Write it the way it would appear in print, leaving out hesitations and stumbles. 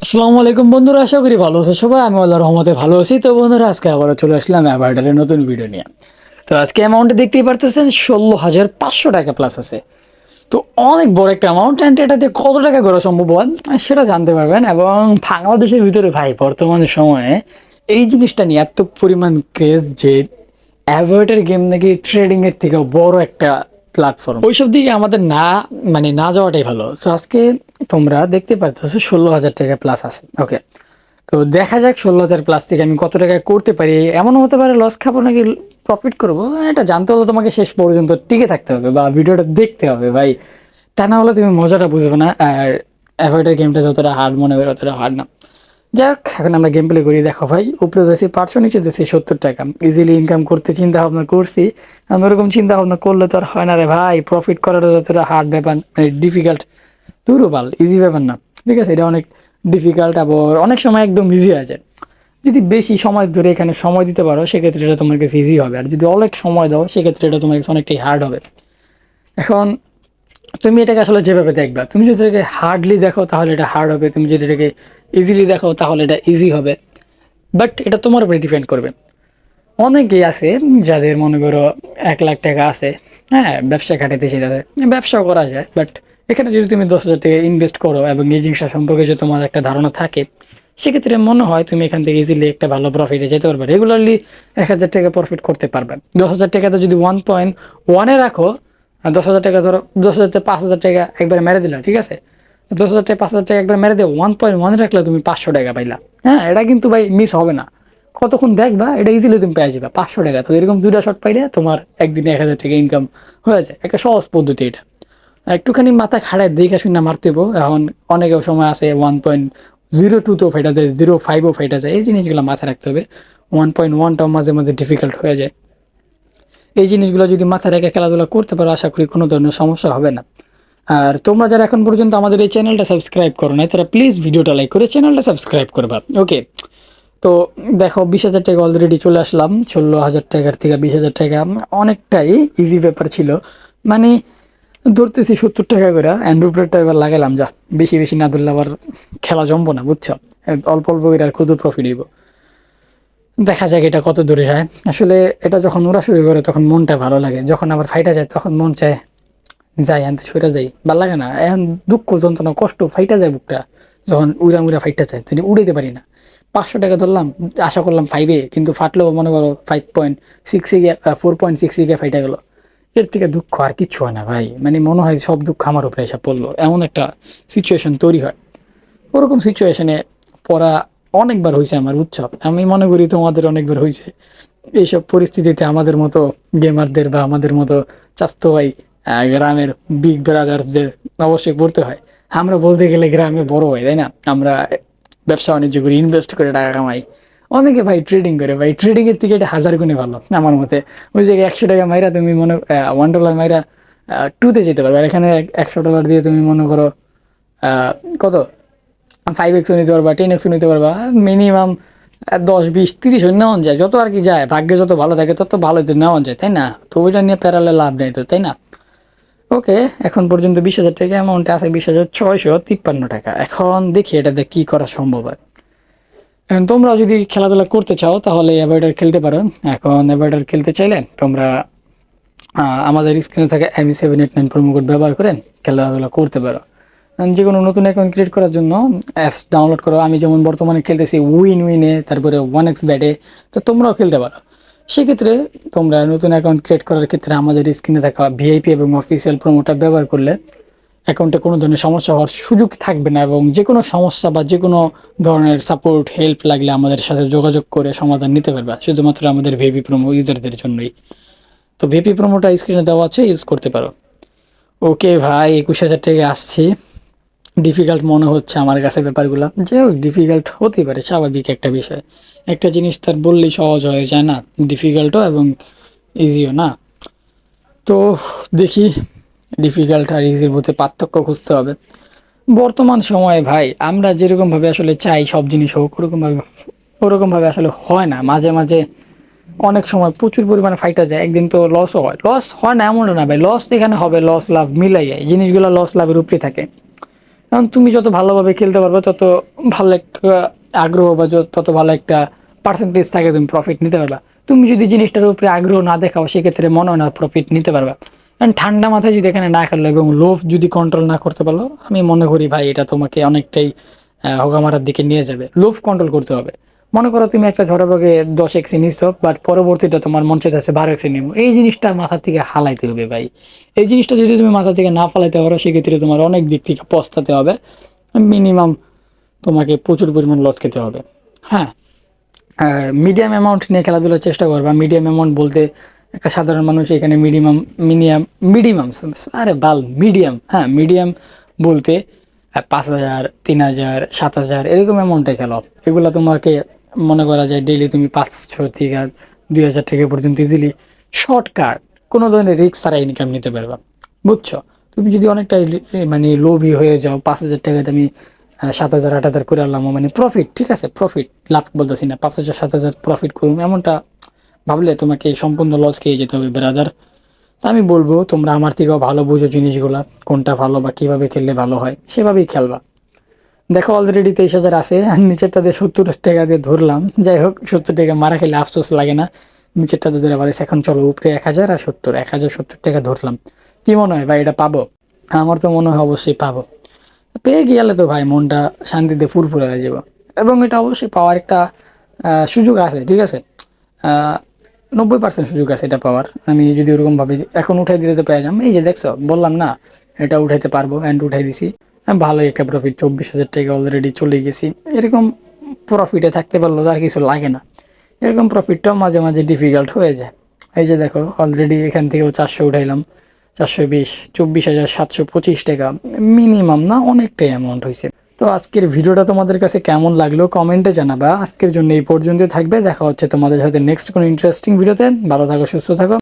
আসসালামু আলাইকুম বন্ধুরা, আশা করি ভালো আছো সবাই। আমি আল্লাহর রহমতে ভালো আছি। তো বন্ধুরা, আজকে আবারও চলে আসলাম অ্যাভার্ডারের নতুন ভিডিও নিয়ে। তো আজকে অ্যামাউন্টে দেখতেই পারতেছেন 16,500 টাকা প্লাস আছে। তো অনেক বড় একটা অ্যামাউন্ট, অ্যান্ড এটাতে কত টাকা করা সম্ভব হয় সেটা জানতে পারবেন। এবং বাংলাদেশের ভিতরে ভাই বর্তমান সময়ে এই জিনিসটা নিয়ে এত পরিমাণ ক্রেজ যে অ্যাভয়েডের গেম নাকি ট্রেডিং এর থেকেও বড় একটা প্ল্যাটফর্ম। ওইসব দিকে আমাদের না যাওয়াটাই ভালো। তো আজকে তোমরা দেখতে পাচ্ছ 16,000 টাকা প্লাস আছে। ওকে, তো দেখা যাক 16,000 প্লাস থেকে আমি কত টাকা করতে পারি। এমনও হতে পারে লস খাবো নাকি প্রফিট করবো, এটা জানতে হলে তোমাকে শেষ পর্যন্ত টিকে থাকতে হবে বা ভিডিওটা দেখতে হবে ভাই। তা না হলে তুমি মজাটা বুঝবে না। আর অ্যাভয়েডের গেমটা যতটা হার্ড মনে হবে ততটা হার্ড না। যাক, এখন আমরা গেম প্লে করি। দেখো ভাই, উপরে দিয়েছি 500, নিচে দিয়েছি 70 টাকা। ইজিলি ইনকাম করতে চিন্তা ভাবনা করছি। আমি ওরকম চিন্তা ভাবনা করলে তো আর হয় না রে ভাই। প্রফিট করাটা যতটা হার্ড ব্যাপার, মানে ডিফিকাল্ট, দুরুবাল ইজি ব্যাপার না। ঠিক আছে, এটা অনেক ডিফিকাল্ট, আবার অনেক সময় একদম ইজি হয়ে যায়। যদি বেশি সময় ধরে এখানে সময় দিতে পারো সেক্ষেত্রে এটা তোমার কাছে ইজি হবে, আর যদি অনেক সময় দাও সেক্ষেত্রে এটা তোমার কাছে অনেকটাই হার্ড হবে। এখন তুমি এটাকে আসলে যেভাবে দেখবা, তুমি যদি এটাকে হার্ডলি দেখো তাহলে এটা হার্ড হবে, তুমি যদি এটাকে ইজিলি দেখো তাহলে এটা ইজি হবে। বাট এটা তোমার উপরে ডিপেন্ড করবে। অনেকেই আছে যাদের মনে করো 1 লাখ টাকা আছে, হ্যাঁ, ব্যবসা খাটাইতেছে, তাদের ব্যবসাও করা যায়। বাট এখানে যদি তুমি 10,000 টাকা ইনভেস্ট করো এবং এই জিনিসটা সম্পর্কে যদি তোমার একটা ধারণা থাকে, সেক্ষেত্রে মনে হয় তুমি এখান থেকে ইজিলি একটা ভালো প্রফিটে যেতে পারবে। রেগুলারলি 1,000 টাকা প্রফিট করতে পারবে। 10,000 টাকাতে যদি 1.1-এ রাখো, আর 10,000 টাকা ধরো, 10,000 5,000 টাকা একবারে মেরে দিলা, ঠিক আছে। 10,000 টাকা 5,000 টাকা একবার মেরে দেবো, 1.1 রাখলে তুমি 500 টাকা পাইলা। হ্যাঁ, এটা কিন্তু ভাই মিস হবে না। কতক্ষণ দেখবা, এটা ইজিলি তুমি পেয়ে যাবে 500 টাকা। তো এরকম 2টা শট পাইলে তোমার একদিনে 1,000 টাকা ইনকাম হয়ে যায়। একটা সহজ পদ্ধতি এটা। একটুখানি মাথা খাড়ায় দেখে শুনে মারতে হইব। এখন অনেক সময় আছে 1.02 ফাইটা যায়, 0.5 ফাইটা যায়। এই জিনিসগুলো মাথায় রাখতে হবে। 1.1টাও মাঝে মাঝে ডিফিকাল্ট হয়ে যায়। এই জিনিসগুলো যদি মাথায় রেখে খেলাধুলা করতে পারো, আশা করি কোনো ধরনের সমস্যা হবে না। আর তোমরা যারা এখন পর্যন্ত আমাদের এই চ্যানেলটা সাবস্ক্রাইব করো নাই, তারা প্লিজ ভিডিওটা লাইক করে চ্যানেলটা সাবস্ক্রাইব করবা। ওকে, তো দেখো 20,000 টাকা অলরেডি চলে আসলাম। 16,000 টাকার থেকে 20,000 টাকা অনেকটাই ইজি ব্যাপার ছিল। মানে ধরতেছি 70 টাকা করে, অ্যান্ড উপরেরটা এবার লাগালাম। যা, বেশি বেশি না ধরলে আবার খেলা জমবো না, বুঝছো। অল্প অল্প করে আর ক্ষুদ্র প্রফিট হইব। দেখা যাক এটা কত দূরে যায়। আসলে এটা যখন ওরা শুরু করে তখন মনটা ভালো লাগে, যখন আবার ফাইটা যায় তখন মন চায় যাই আনতে সইটা যাই, ভাল লাগে না। এখন দুঃখ যন্ত্রণা কষ্ট ফাইটা যায় বুকটা, যখন উড়া উড়া ফাইটটা চায় তিনি উড়াইতে পারি না। 500 টাকা ধরলাম, আশা করলাম 5-এ, কিন্তু ফাটলেও মনে করো 5.6-এ গিয়ে 4.6-এ গিয়ে ফাইটা গেলো। এর থেকে দুঃখ আর কিচ্ছু হয় না ভাই। মানে মনে হয় সব দুঃখ আমার উপরে এসে পড়লো, এমন একটা সিচুয়েশন তৈরি হয়। ওরকম সিচুয়েশনে পড়া অনেকবার হয়েছে আমার, উৎসব। আমি মনে করি তোমাদের অনেকবার হয়েছে। এইসব পরিস্থিতিতে আমাদের মতো গেমারদের বা আমাদের মতো চাস্তো ভাই, গ্রামের বিগ ব্রাদার্সদের অবশ্যই পড়তে হয়। আমরা বলতে গেলে গ্রামে বড় হয়, তাই না? আমরা ব্যবসা বাণিজ্য করি, ইনভেস্ট করে টাকা কামাই। অনেকে ভাই ট্রেডিং করে, ভাই ট্রেডিং এর থেকে এটা 1,000 গুণে ভালো আমার মতে। ওই জায়গায় 100 টাকা মাইরা তুমি মনে $1 মাইরা 2-তে যেতে পারবে। আর এখানে $100 দিয়ে তুমি মনে করো কত 5x নিতে পারবা, 10x নিতে পারবা। মিনিমাম 10, 20, 30 নেওয়া যায়, যত আর কি যায়। ভাগ্যে যত ভালো থাকে তত ভালো তো নেওয়া যায়, তাই না? তো ওইটা নিয়ে প্যারালে লাভ নেই তো, তাই না? ওকে, এখন পর্যন্ত 20,000 টাকা অ্যামাউন্টে আছে 20,653 টাকা। এখন দেখি এটাতে কি করা সম্ভব হয়। এখন তোমরাও যদি খেলাধুলা করতে চাও তাহলে অ্যাভয়েডার খেলতে পারো। এখন অ্যাভয়েডার খেলতে চাইলে তোমরা আমাদের স্ক্রিনে থাকা ME789 প্রোমো কোড ব্যবহার করেন খেলাধুলা করতে পারো। যে কোনো নতুন অ্যাকাউন্ট ক্রিয়েট করার জন্য অ্যাপস ডাউনলোড করো। আমি যেমন বর্তমানে খেলতেছি উইনে, তারপরে 1xBet-এ, তো তোমরাও খেলতে পারো। সেক্ষেত্রে তোমরা নতুন অ্যাকাউন্ট ক্রিয়েট করার ক্ষেত্রে আমাদের স্ক্রিনে থাকা ভিআইপি এবং অফিসিয়াল প্রোমোটা ব্যবহার করলে অ্যাকাউন্টে কোনো ধরনের সমস্যা হওয়ার সুযোগ থাকবে না, এবং যে কোনো সমস্যা বা যে কোনো ধরনের সাপোর্ট হেল্প লাগলে আমাদের সাথে যোগাযোগ করে সমাধান নিতে পারবা, শুধুমাত্র আমাদের ভিআইপি প্রোমো ইউজারদের জন্যই। তো ভিআইপি প্রোমোটা স্ক্রিনে দেওয়া আছে, ইউজ করতে পারো। ওকে ভাই, 21,000 টাকা আসছি। ডিফিকাল্ট মনে হচ্ছে আমার কাছে ব্যাপারগুলো, যে হোক ডিফিকাল্ট হতেই পারে, স্বাভাবিক একটা বিষয়। একটা জিনিস তার বললেই সহজ হয়ে যায় না, ডিফিকাল্টও এবং ইজিও না। তো দেখি, ডিফিকাল্ট আর ইজির মধ্যে পার্থক্য খুঁজতে হবে। বর্তমান সময়ে ভাই আমরা যেরকমভাবে আসলে চাই সব জিনিস হোক, ওরকমভাবে আসলে হয় না। মাঝে মাঝে অনেক সময় প্রচুর পরিমাণে ফাইটা যায়, একদিন তো লসও হয়। লস হয় না এমনটা না ভাই, লস এখানে হবে, লস লাভ মিলাই যায়, জিনিসগুলো লস লাভের উপরে থাকে। কারণ তুমি যত ভালোভাবে খেলতে পারবে তত ভালো একটা আগ্রহ বা তত ভালো একটা পার্সেন্টেজ থাকে তুমি প্রফিট নিতে পারবা। তুমি যদি জিনিসটার উপরে আগ্রহ না দেখাও সেক্ষেত্রে মনে হয় না প্রফিট নিতে পারবা। কারণ ঠান্ডা মাথায় যদি এখানে না খেলো এবং লোভ যদি কন্ট্রোল না করতে পারো, আমি মনে করি ভাই এটা তোমাকে অনেকটাই হোগামারার দিকে নিয়ে যাবে। লোভ কন্ট্রোল করতে হবে। মনে করো তুমি একটা ঝড়বাগে 10x নিচ্ছ, বাট পরবর্তীটা তোমার মন চাইতেছে 12x নিবো, এই জিনিসটা মাথা থেকে হালাইতে হবে ভাই। এই জিনিসটা যদি তুমি মাথা থেকে না ফালাইতে পারো সেক্ষেত্রে তোমার অনেক দিক থেকে পস্তাতে হবে। মিনিমাম তোমাকে প্রচুর পরিমাণ লস খেতে হবে। হ্যাঁ, আর মিডিয়াম অ্যামাউন্ট নিয়ে খেলাধুলার চেষ্টা করবা। মিডিয়াম অ্যামাউন্ট বলতে একটা সাধারণ মানুষ এখানে মিনিমাম আরে বাল মিডিয়াম, হ্যাঁ মিডিয়াম বলতে 5,000, 3,000, 7,000 এরকম অ্যামাউন্টে খেলো। এগুলো তোমাকে মনে করা যায় ডেইলি তুমি 500 থেকে 2,000 টাকা পর্যন্ত ইজিলি শর্টকাট কোনো ধরনের রিস্ক ছাড়া ইনকাম নিতে পারবা। বুঝছো? তুমি যদি অনেকটা মানে লোভী হয়ে যাও, 5,000 টাকাতে আমি 7,000, 8,000 করে আনলাম, মানে প্রফিট, ঠিক আছে প্রফিট, লাভ বলতেছি না, 5,000, 7,000 প্রফিট করুন, এমনটা ভাবলে তোমাকে সম্পূর্ণ লস খেয়ে যেতে হবে ব্রাদার। তা আমি বলবো তোমরা আমার থেকেও ভালো বুঝো জিনিসগুলা, কোনটা ভালো বা কীভাবে খেললে ভালো হয় সেভাবেই খেলবা। দেখো অলরেডি 23,000 আছে, আর নিচেরটাতে 70 টাকা দিয়ে ধরলাম। যাই হোক, 70 টাকা মারা খেলে আফসোস লাগে না, নিচেরটাতে ধরে পারিস। এখন চলো উপরে 1,000 আর 70, 1,070 টাকা ধরলাম। কি মনে হয় ভাই এটা পাবো? আমার তো মনে হয় অবশ্যই পাবো। পেয়ে গেলে তো ভাই মনটা শান্তিতে ফুরফুরে হয়ে যাব। এবং এটা অবশ্যই পাওয়ার একটা সুযোগ আছে, ঠিক আছে, 90% সুযোগ আছে এটা পাওয়ার। আমি যদি ওরকমভাবে এখন উঠাই দিতে তো পেয়ে যাম। এই যে দেখছো বললাম না, এটা উঠাইতে পারবো, অ্যান্ড উঠাই দিছি। ভালোই একটা প্রফিট, 24,000 টাকা অলরেডি চলে গেছি। এরকম প্রফিটে থাকতে পারলো তো আর কিছু লাগে না। এরকম প্রফিটটাও মাঝে মাঝে ডিফিকাল্ট হয়ে যায়। এই যে দেখো অলরেডি এখান থেকেও 400 উঠাইলাম, 420, 24,725 টাকা। মিনিমাম না, অনেকটাই অ্যামাউন্ট হয়েছে। তো আজকের ভিডিওটা তোমাদের কাছে কেমন লাগলো কমেন্টে জানাবা। আজকের জন্য এই পর্যন্তই থাকবে, দেখা হচ্ছে তোমাদের সাথে নেক্সট কোনো ইন্টারেস্টিং ভিডিওতে। ভালো থাকো, সুস্থ থাকো।